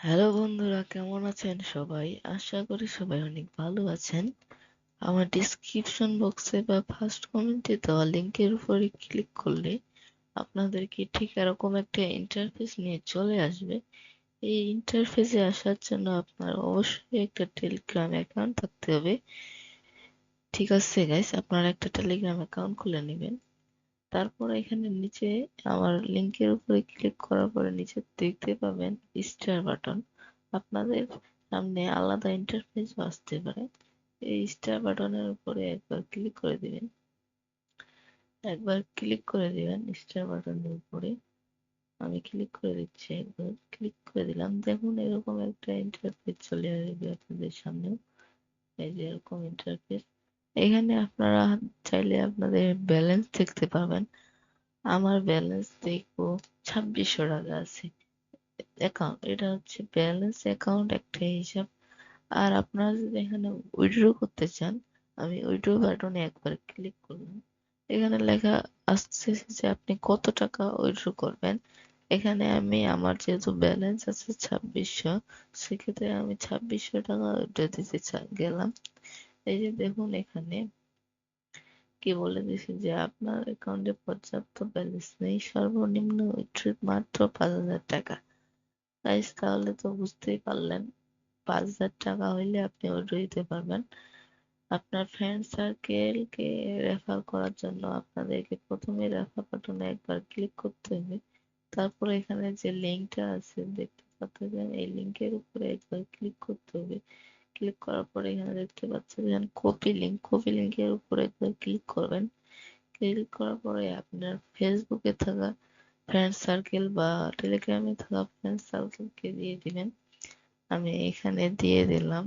Hello বন্ধুরা, কেমন আছেন সবাই? আশা করি সবাই অনেক ভালো আছেন। আমার ডিসক্রিপশন বক্সে বা ফার্স্ট কমেন্টে দেওয়া লিঙ্কের উপরে ক্লিক করলে আপনাদেরকে ঠিক এরকম একটা ইন্টারফেস নিয়ে চলে আসবে। এই ইন্টারফেসে আসার জন্য আপনার অবশ্যই একটা টেলিগ্রাম অ্যাকাউন্ট থাকতে হবে। ঠিক আছে গাইস, আপনারা একটা টেলিগ্রাম অ্যাকাউন্ট খুলে নেবেন। তারপরে এখানে নিচে আমার লিংকের উপরে ক্লিক করার পরে নিচে দেখতে পাবেন স্টার বাটন। আপনাদের সামনে আলাদা ইন্টারফেস আসতে পারে। এই স্টার বাটনের উপরে একবার ক্লিক করে দিবেন স্টার বাটনের উপরে। আমি ক্লিক করে দিচ্ছি, একবার ক্লিক করে দিলাম। দেখুন এরকম একটা ইন্টারফেস চলে আসবে আপনাদের সামনে। এই যে এরকম ইন্টারফেস, এখানে আপনারা চাইলে আপনাদের ব্যালেন্স দেখতে পাবেন। আমার ব্যালেন্স দেখবো 2600 টাকা আছে অ্যাকাউন্ট। এটা হচ্ছে ব্যালেন্স অ্যাকাউন্ট একটা হিসাব। আর আপনারা যদি এখানে উইথড্র করতে চান, আমি উইথড্র বাটনে একবার ক্লিক করলাম। এখানে লেখা আসছে যে আপনি কত টাকা উইথড্র করবেন। এখানে আমি আমার যেহেতু ব্যালেন্স আছে 2600, সেক্ষেত্রে আমি 2600 টাকা উইথড্র দিতে গেলাম। এই যে দেখুন এখানে কি বলে দিছে যে আপনার অ্যাকাউন্টে পর্যাপ্ত ব্যালেন্স নেই, সর্বনিম্ন উইথড্র মাত্র 5,000 টাকা। গাইস, তাহলে তো বুঝতেই পারলেন 5,000 টাকা হইলে আপনি উইথড্র দিতে পারবেন। আপনার ফ্রেন্ড সার্কেলকে রেফার করার জন্য আপনাদেরকে প্রথমে রেফার বাটনে একবার ক্লিক করতে হবে। তারপরে এখানে যে লিঙ্কটা আছে দেখতে পাচ্ছেন, এই লিঙ্কের উপরে একবার ক্লিক করতে হবে। ক্লিক করার পরে এখানে দেখতে পাচ্ছেন কপি লিঙ্কের উপরে একবার ক্লিক করবেন। ক্লিক করার পরে আপনার ফেসবুকে থাকা ফ্রেন্ড সার্কেল বা টেলিগ্রামে থাকা ফ্রেন্ড সার্কেলকে দিয়ে দিবেন। আমি এখানে দিয়ে দিলাম।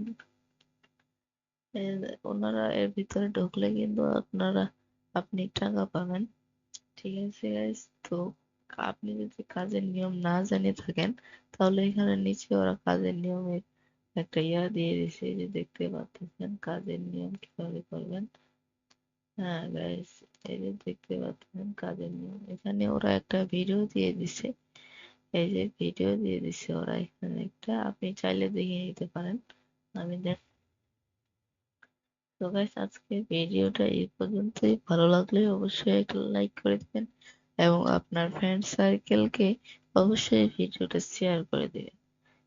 ওনারা এর ভিতরে ঢুকলে কিন্তু আপনি টাকা পাবেন। ঠিক আছে গাইস, তো আপনি যদি কাজের নিয়ম না জেনে থাকেন, তাহলে এখানে নিচে ওরা কাজের নিয়মের একটা দিয়ে দিছে, এই যে দেখতে পাচ্ছেন কাজের নিয়ম কিভাবে করবেন। হ্যাঁ গাইস, এই যে দেখতে পাচ্ছেন কাজের নিয়ম, এখানে ওরা একটা ভিডিও দিয়ে দিছে। এই যে ভিডিও দিয়ে দিছে ওরা এখানে একটা, আপনি চাইলে দেখে নিতে পারেন। আমি দেখ তো গাইস, আজকে ভিডিওটা এই পর্যন্তই। ভালো লাগলে অবশ্যই একটা লাইক করে দিবেন এবং আপনার ফ্রেন্ড সার্কেলকে অবশ্যই ভিডিওটা শেয়ার করে দিবেন,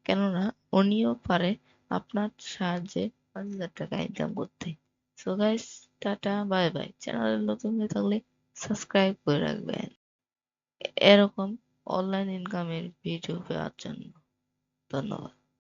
কেননা উনিও পারে আপনার সাহায্যে 5,000 টাকা ইনকাম করতে। So guys, tata bye bye. চ্যানেলে নতুন হয়ে থাকলে সাবস্ক্রাইব করে রাখবেন এরকম অনলাইন ইনকামের ভিডিও পাওয়ার জন্য। ধন্যবাদ।